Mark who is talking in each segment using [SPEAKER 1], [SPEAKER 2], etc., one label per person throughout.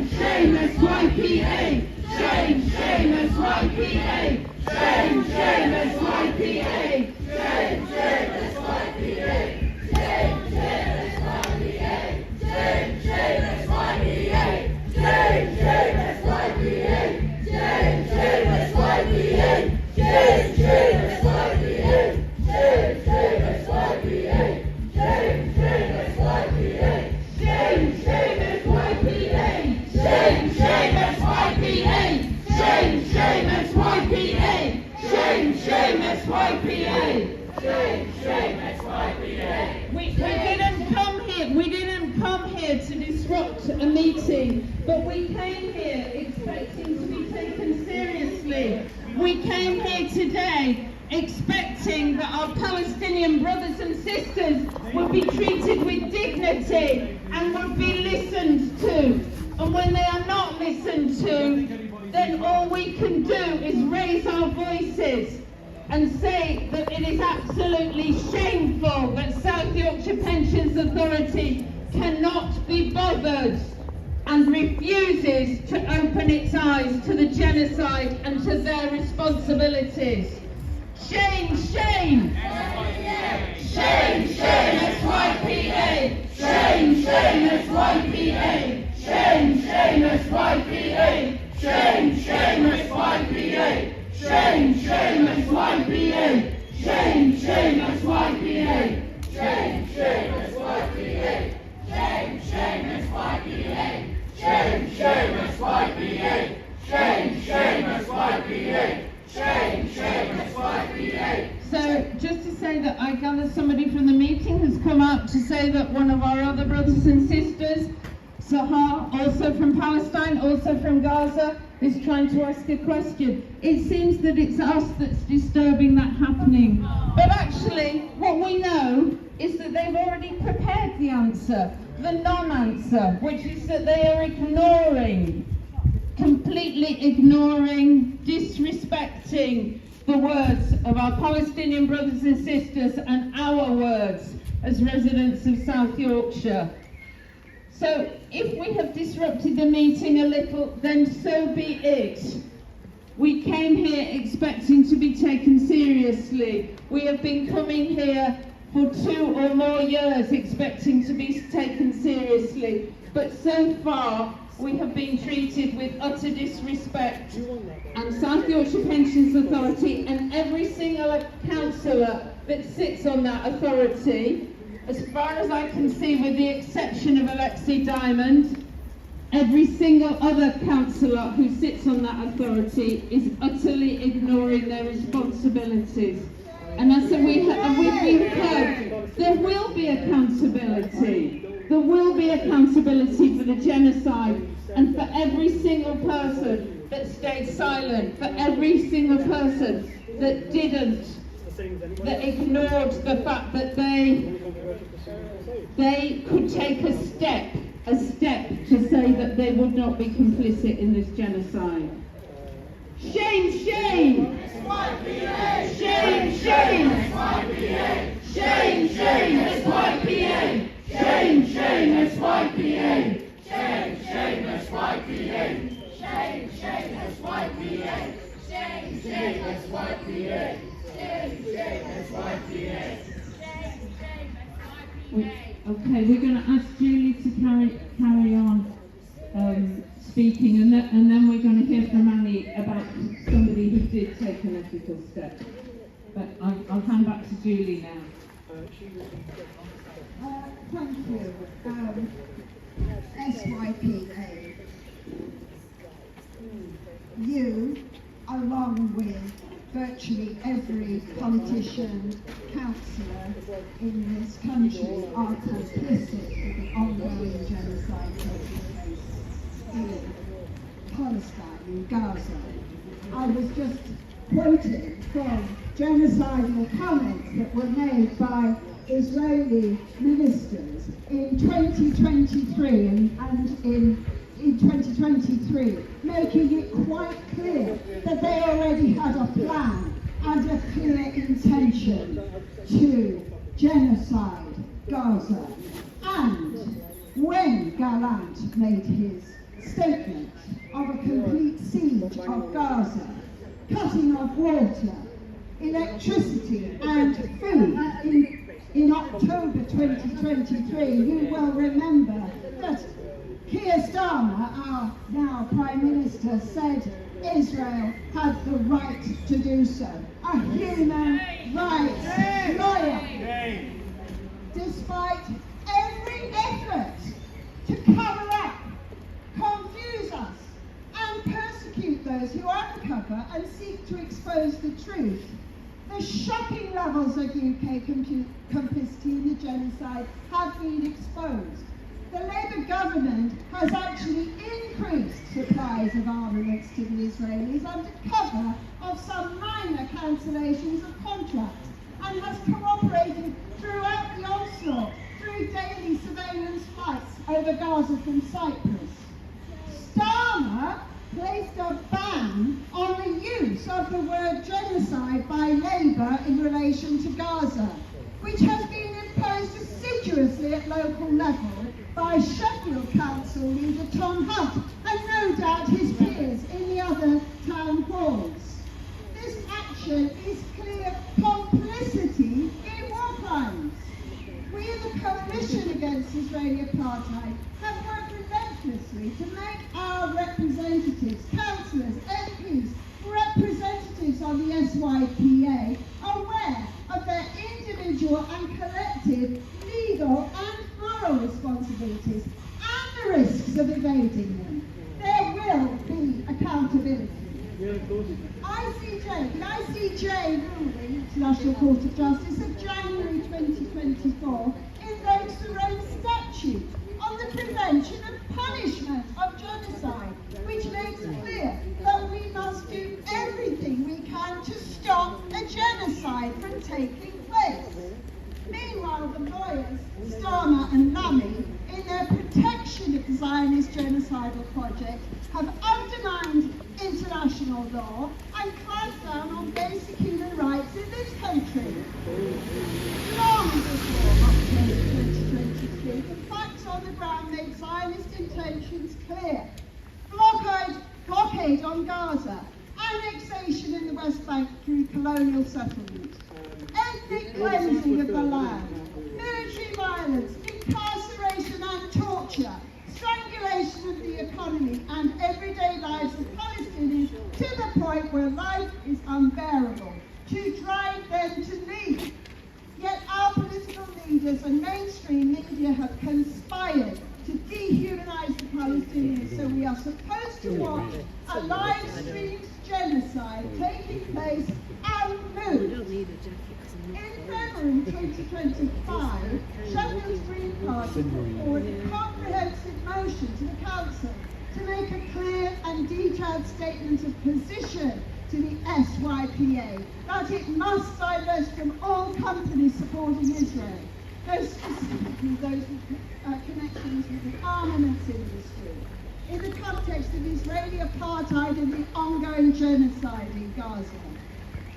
[SPEAKER 1] Shame, shame, SYPA. Shame, shame, SYPA. Shame, shame, SYPA. Shame, shame, SYPA. Shame, shame, SYPA. Shame, shame, SYPA. Shame, shame, SYPA. Shame, shame, SYPA. Shame, shame, SYPA. Shame, shame, SYPA. Shame, shame, SYPA. Shame, shame, SYPA. Shame, shame, SYPA. Shame, shame, SYPA. Shame, shame, SYPA. Shame, shame, SYPA. We didn't come here to disrupt a meeting, but we came here expecting to be taken seriously. We came here today expecting that our Palestinian brothers and sisters would be treated with dignity and would be listened to. And when they are not listened to, then all we can do is raise our voices and say that it is absolutely shameful that South Yorkshire Pensions Authority cannot be bothered and refuses to open its eyes to the genocide and to their responsibilities. Shame, shame! Shame, shame, SYPA! Shame, shame, SYPA! Shame, shame, SYPA! Shame, shame, SYPA! Shame, shame, SYPA! Shame, shame, SYPA! Shame, shame, SYPA! Shame, shame, SYPA! Shame, shame, SYPA! Shame, shame, SYPA! Shame, shame, SYPA! So, just to say that I gather somebody from the meeting has come out to say that one of our other brothers and sisters, Sahar, also from Palestine, also from Gaza, is trying to ask a question. It seems that it's us that's disturbing that happening. But actually, what we know is that they've already prepared the answer, the non-answer, which is that they are ignoring, completely ignoring, disrespecting the words of our Palestinian brothers and sisters and our words as residents of South Yorkshire. So if we have disrupted the meeting a little, then so be it. We came here expecting to be taken seriously. We have been coming here for 2 or more years expecting to be taken seriously. But so far, we have been treated with utter disrespect. And South Yorkshire Pensions Authority and every single councillor that sits on that authority, as far as I can see, with the exception of Alexei Diamond, every single other councillor who sits on that authority is utterly ignoring their responsibilities. And as we've been heard, there will be accountability. There will be accountability for the genocide and for every single person that stayed silent, for every single person that didn't, that ignored the fact that they could take a step to say that they would not be complicit in this genocide. Shame, shame! SYPA! Shame, shame! SYPA! Shame, shame! SYPA! Shame, shame! SYPA! Shame, shame! SYPA! Shame, shame! SYPA! Shame, shame! SYPA! Shame, shame! SYPA! Okay, we're going to ask Julie to carry on speaking, and then we're going to hear from Annie about somebody who did take an ethical step. But I'll hand back to Julie now.
[SPEAKER 2] Thank you. SYPA. You, along with virtually every politician, councillor in this country, are complicit with the ongoing genocide taking place in Palestine, in Gaza. I was just quoting from genocidal comments that were made by Israeli ministers in 2023 and in 2023, making it quite clear that they already had a plan and a clear intention to genocide Gaza. And when Gallant made his statement of a complete siege of Gaza, cutting off water, electricity and food in October 2023, you will remember that Keir Starmer, our now Prime Minister, said Israel had the right to do so. A human rights lawyer. Despite every effort to cover up, confuse us, and persecute those who uncover and seek to expose the truth, the shocking levels of UK complicity in the genocide have been exposed. The Labour government has actually increased supplies of armaments to the Israelis under cover of some minor cancellations of contracts, and has cooperated throughout the onslaught through daily surveillance flights over Gaza from Cyprus. Starmer placed a ban on the use of the word genocide by Labour in relation to Gaza, which has been imposed assiduously at local level by Sheffield Council leader Tom Hunt and no doubt his peers in the other town halls. This action is clear complicity in war crimes. We in the Coalition Against Israeli Apartheid have worked relentlessly to make our representatives, councillors, MPs, representatives on the SYPA aware of their individual and collective legal and moral responsibilities and the risks of evading them. There will be accountability. The ICJ ruling, International Court of Justice of January 2024, invokes the Rome Statute on the prevention and punishment of genocide, which makes clear that we must do everything we can to stop a genocide from taking place. Meanwhile, the lawyers, Starmer and Lamy, in their protection of the Zionist genocidal project, have undermined international law and clamped down on basic human rights in this country. Long before October 2023, the facts on the ground made Zionist intentions clear. Blockade on Gaza, annexation in the West Bank through colonial settlement, ethnic cleansing of the land, military violence, incarceration and torture, strangulation of the economy and everyday lives of Palestinians to the point where life is unbearable, to drive them to leave. Yet our political leaders and mainstream media have conspired to dehumanize the Palestinians, so we are supposed to watch a live-streamed genocide taking place unmoved. In February 2025, Sheffield's Green Party put forward a comprehensive motion to the Council to make a clear and detailed statement of position to the SYPA that it must divest from all companies supporting Israel, those specifically those with connections with the armaments industry, in the context of Israeli apartheid and the ongoing genocide in Gaza.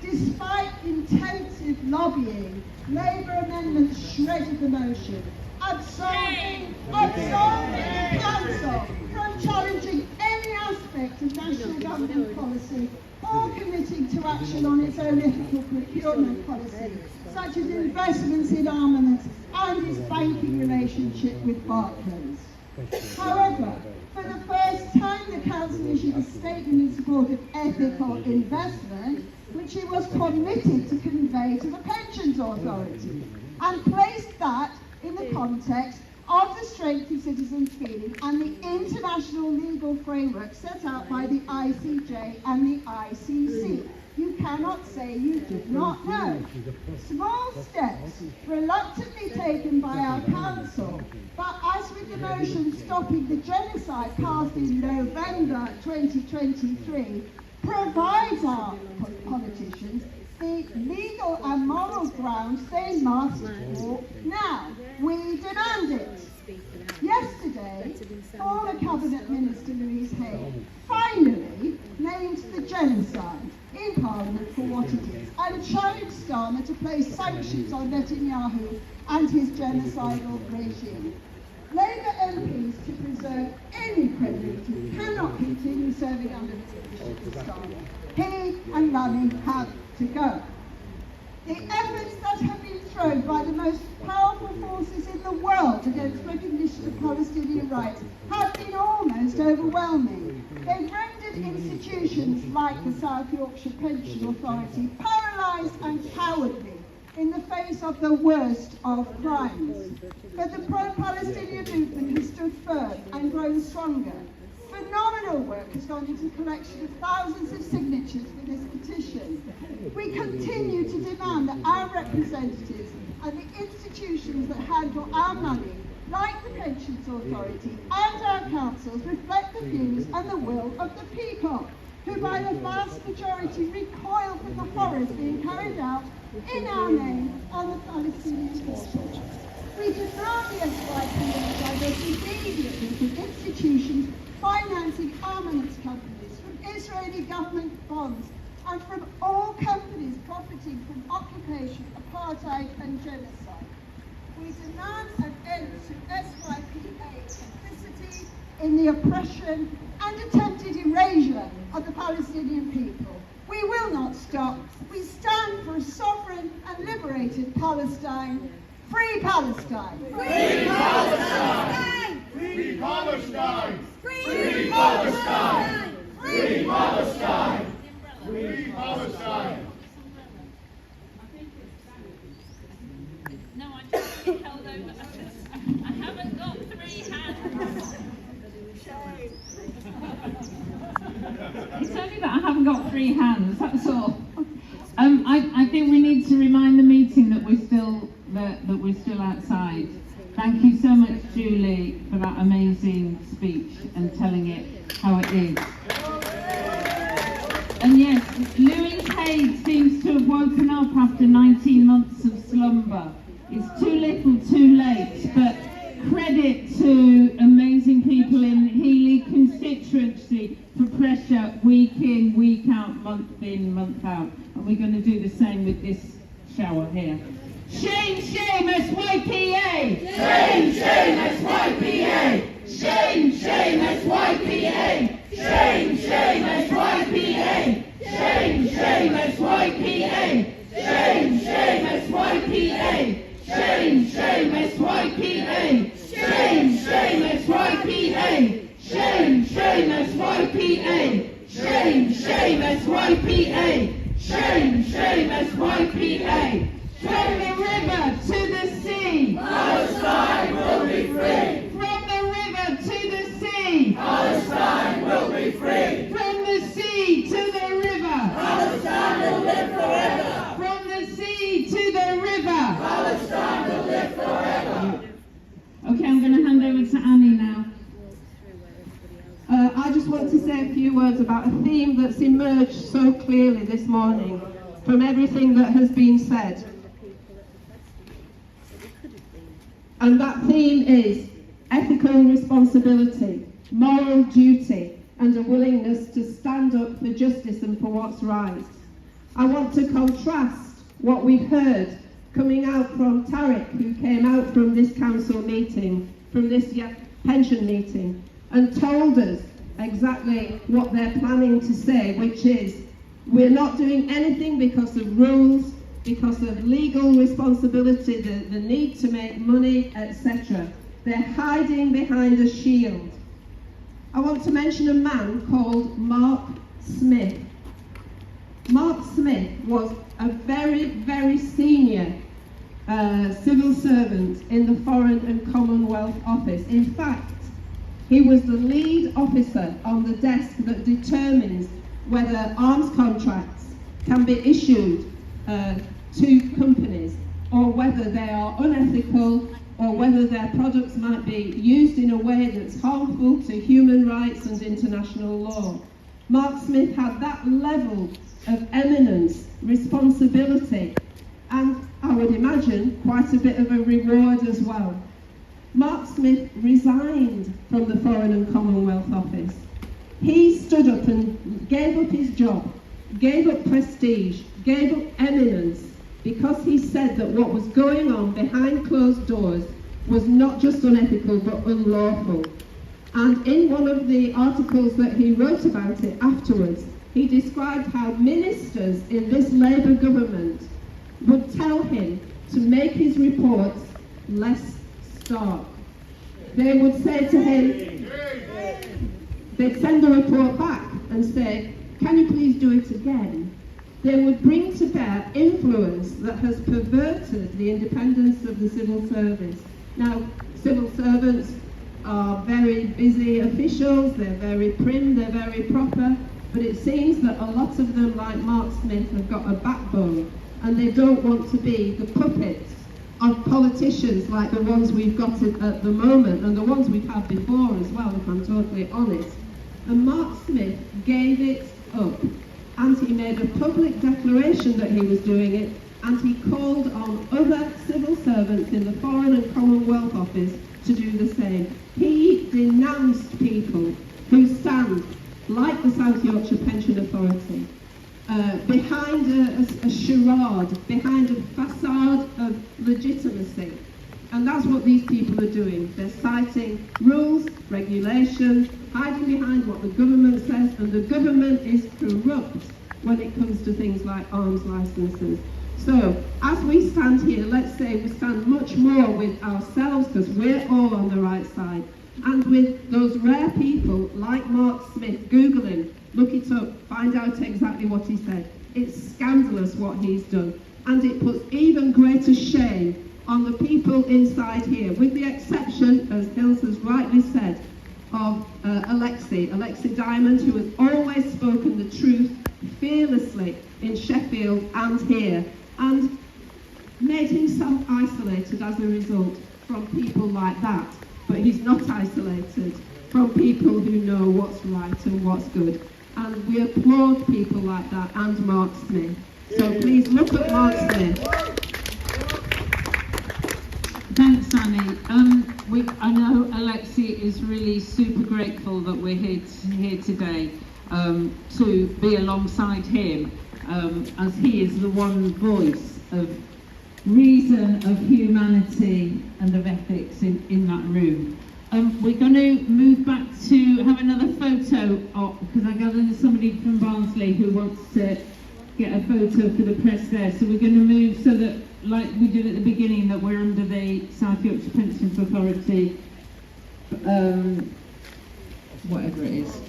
[SPEAKER 2] Despite intensive lobbying, Labour amendments shredded the motion, absolving the Council from challenging any aspect of national government policy or committing to action on its own ethical procurement policy, such as investments in armaments and its banking relationship with Barclays. However, for the first time the Council issued a statement in support of ethical investment, which it was committed to convey to the Pensions Authority, and placed that in the context of the strength of citizens' feeling and the international legal framework set out by the ICJ and the ICC. You cannot say you did not know. Small steps reluctantly taken by our council, but as with the motion stopping the genocide passed in November 2023, provides our politicians the legal and moral grounds they must walk now. We demand it. Yesterday, former Cabinet Minister Louise Hay finally named the genocide in Parliament for what it is and challenged Starmer to place sanctions on Netanyahu and his genocidal regime. Labour MPs, to preserve Any creditor cannot continue serving under this condition style. He and Lunny have to go. The efforts that have been thrown by the most powerful forces in the world against recognition of Palestinian rights have been almost overwhelming. They've rendered institutions like the South Yorkshire Pension Authority paralysed and cowardly in the face of the worst of crimes. But the pro-Palestinian movement has stood firm and grown stronger. Phenomenal work has gone into the collection of thousands of signatures for this petition. We continue to demand that our representatives and the institutions that handle our money, like the Pensions Authority and our councils, reflect the views and the will of the people, who by the vast majority recoil from the horrors being carried out in our name on the Palestinian people. We demand the SYPA divest immediately from institutions financing armaments companies, from Israeli government bonds, and from all companies profiting from occupation, apartheid and genocide. We demand an end to SYPA complicity in the oppression and attempted erasure of the Palestinian people. We will not stop. We stand for a sovereign and liberated Palestine. Free Palestine!
[SPEAKER 1] Free Palestine! Free Palestine! Free Palestine! Free Palestine! Free Palestine!
[SPEAKER 3] No, I just get held over. I haven't got 3 hands. It's only that I haven't got 3 hands, that's all. I think we need to remind the meeting that we're still outside. Thank you so much, Julie, for that amazing speech and telling it how it is. And yes, Louis Haig seems to have woken up after 19 months of slumber. It's too little, too late, but credit to amazing people in Healy constituency for pressure week in, week out, month in, month out. And we're going to do the same with this shower here. Shame, shame, SYPA!
[SPEAKER 1] Shame, shame, SYPA! Shame, shame, SYPA! Shame, shame, SYPA! Shame, shame, SYPA! Shame, shame, SYPA! Shame, shame, SYPA! Shame, shame, SYPA! Shame, shame, SYPA! Shame, shame, SYPA! Shame, shame, SYPA!
[SPEAKER 3] From the river to the sea!
[SPEAKER 1] Palestine will be free!
[SPEAKER 3] From the river to the sea!
[SPEAKER 1] Palestine will be free!
[SPEAKER 3] From the sea to the river!
[SPEAKER 1] Palestine will live forever!
[SPEAKER 3] From the sea to the river!
[SPEAKER 1] Palestine will live forever!
[SPEAKER 3] Okay, I'm going to hand over to Annie now.
[SPEAKER 4] I just want to say a few words about a theme that's emerged so clearly this morning from everything that has been said. And that theme is ethical responsibility, moral duty, and a willingness to stand up for justice and for what's right. I want to contrast what we've heard coming out from Tariq, who came out from this council meeting, from this pension meeting, and told us exactly what they're planning to say, which is, we're not doing anything because of rules, because of legal responsibility, the need to make money, etc. They're hiding behind a shield. I want to mention a man called Mark Smith. Mark Smith was a very, very senior civil servant in the Foreign and Commonwealth Office. In fact, he was the lead officer on the desk that determines whether arms contracts can be issued to companies, or whether they are unethical, or whether their products might be used in a way that's harmful to human rights and international law. Mark Smith had that level of eminence, responsibility, and I would imagine quite a bit of a reward as well. Mark Smith resigned from the Foreign and Commonwealth Office. He stood up and gave up his job, gave up prestige, gave up eminence, because he said that what was going on behind closed doors was not just unethical but unlawful. And in one of the articles that he wrote about it afterwards, he described how ministers in this Labour government would tell him to make his reports less stark. They would say to him, they'd send the report back and say, can you please do it again? They would bring to bear influence that has perverted the independence of the civil service. Now, civil servants are very busy officials, they're very prim, they're very proper, but it seems that a lot of them, like Mark Smith, have got a backbone, and they don't want to be the puppets of politicians like the ones we've got at the moment, and the ones we've had before as well, if I'm totally honest. And Mark Smith gave it up, and he made a public declaration that he was doing it, and he called on other civil servants in the Foreign and Commonwealth Office to do the same. He denounced people who stand, like the South Yorkshire Pension Authority, behind a charade, behind a facade of legitimacy. And that's what these people are doing. They're citing rules, regulations, hiding behind what the government says, and the government is corrupt when it comes to things like arms licenses. So, as we stand here, let's say we stand much more with ourselves, because we're all on the right side, and with those rare people like Mark Smith. Google him, look it up, find out exactly what he said. It's scandalous what he's done, and it puts even greater shame on the people inside here, with the exception, as Hills has rightly said, of Alexi Diamond, who has always spoken the truth fearlessly in Sheffield and here, and made himself isolated as a result from people like that. But he's not isolated from people who know what's right and what's good. And we applaud people like that, and Mark Smith. So please look at Mark Smith.
[SPEAKER 3] Thanks, Annie. I know Alexi is really super grateful that we're here today to be alongside him, as he is the one voice of reason, of humanity and of ethics in that room. We're going to move back to have another photo, because I gather there's somebody from Barnsley who wants to get a photo for the press there. So we're going to move so that, like we did at the beginning, that we're under the South Yorkshire Pensions Authority, whatever it is.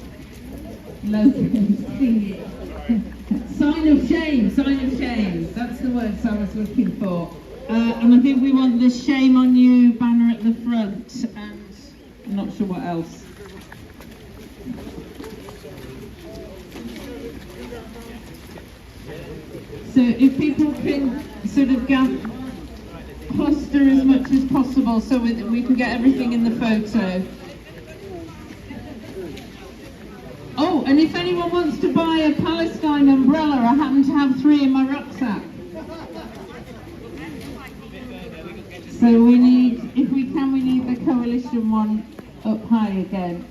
[SPEAKER 3] Sign of shame, that's the words I was looking for. And I think we want the shame on you banner at the front, and I'm not sure what else. So if people can sort of cluster as much as possible so we can get everything in the photo. Oh, and if anyone wants to buy a Palestine umbrella, I happen to have 3 in my rucksack. So we need, if we can, we need the coalition one up high again.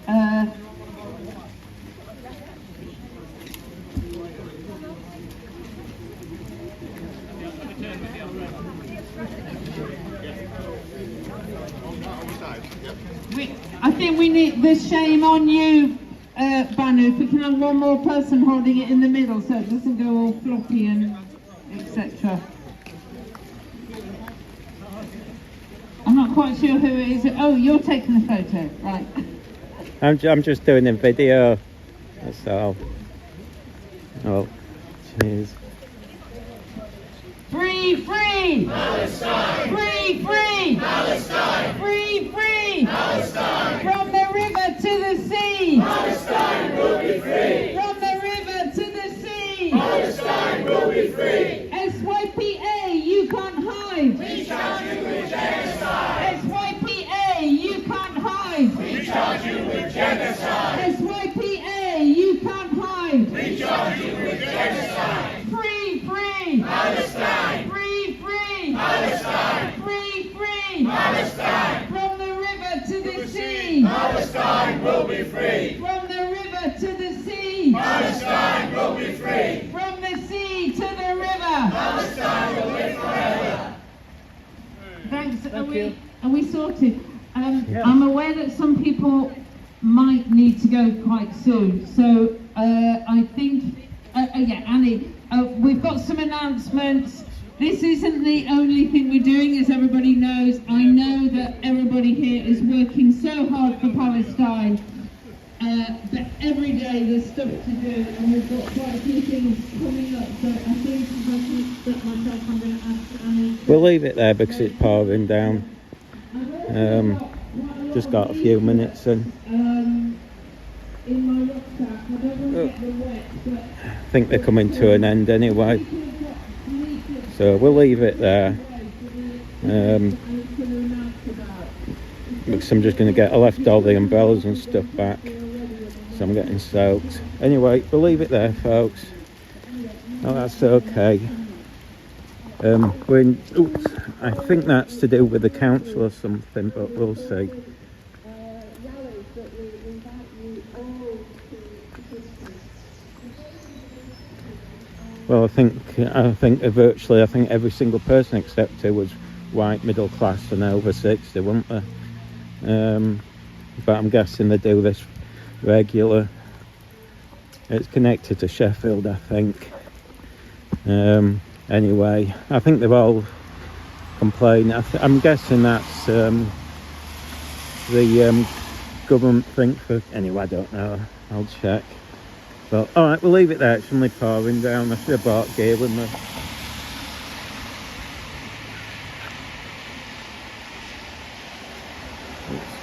[SPEAKER 3] I think we need the shame on you banner. If we can have one more person holding it in the middle so it doesn't go all floppy and etc. I'm not quite sure who it is. Oh, you're taking the photo, right?
[SPEAKER 5] I'm just doing a video. That's all. Oh, jeez.
[SPEAKER 3] Free, free!
[SPEAKER 1] Palestine!
[SPEAKER 3] Free, free!
[SPEAKER 1] Palestine!
[SPEAKER 3] Free, free!
[SPEAKER 1] Palestine!
[SPEAKER 3] From the river to the sea!
[SPEAKER 1] Palestine will be free!
[SPEAKER 3] From the river to the sea!
[SPEAKER 1] Palestine will be free!
[SPEAKER 3] SYPA, you can't hide!
[SPEAKER 1] We charge you with genocide!
[SPEAKER 3] SYPA, you can't hide!
[SPEAKER 1] We charge you with genocide!
[SPEAKER 3] SYPA, you can't hide!
[SPEAKER 1] We charge you with genocide!
[SPEAKER 3] Free, free!
[SPEAKER 1] Palestine!
[SPEAKER 3] Free, free!
[SPEAKER 1] Palestine!
[SPEAKER 3] Free, free!
[SPEAKER 1] Palestine!
[SPEAKER 3] From the river to the sea!
[SPEAKER 1] Palestine will be free!
[SPEAKER 3] From the river to the sea!
[SPEAKER 1] Palestine will be free!
[SPEAKER 3] From the sea to the river!
[SPEAKER 1] Palestine will live forever!
[SPEAKER 3] Thanks. Are we sorted? I'm aware that some people might need to go quite soon. So I think, yeah, Annie, we've got some announcements. This isn't the only thing we're doing, as everybody knows. I know that everybody here is working so hard for Palestine, but every day there's stuff to do, and we've got quite a few things coming up. So I think if I can stop myself, I'm going to ask Annie.
[SPEAKER 5] We'll leave it there because it's pouring down. Just got a few minutes in.
[SPEAKER 3] In my rucksack, I don't want to get them wet, but
[SPEAKER 5] I think they're coming to an end anyway. So we'll leave it there. Because I'm just going to get, I left all the umbrellas and stuff back, so I'm getting soaked. Anyway, we'll leave it there, folks. Oh, that's okay. Oops, I think that's to do with the council or something, but we'll see. Well, I think virtually, I think every single person except who was white, middle class and over 60, weren't they? But I'm guessing they do this regular. It's connected to Sheffield, I think. Anyway, I think they've all complained. I'm guessing that's the government thing for. Anyway, I don't know. I'll check. But alright, we'll leave it there. It's only pouring down. I should have bought gear with me. Oops.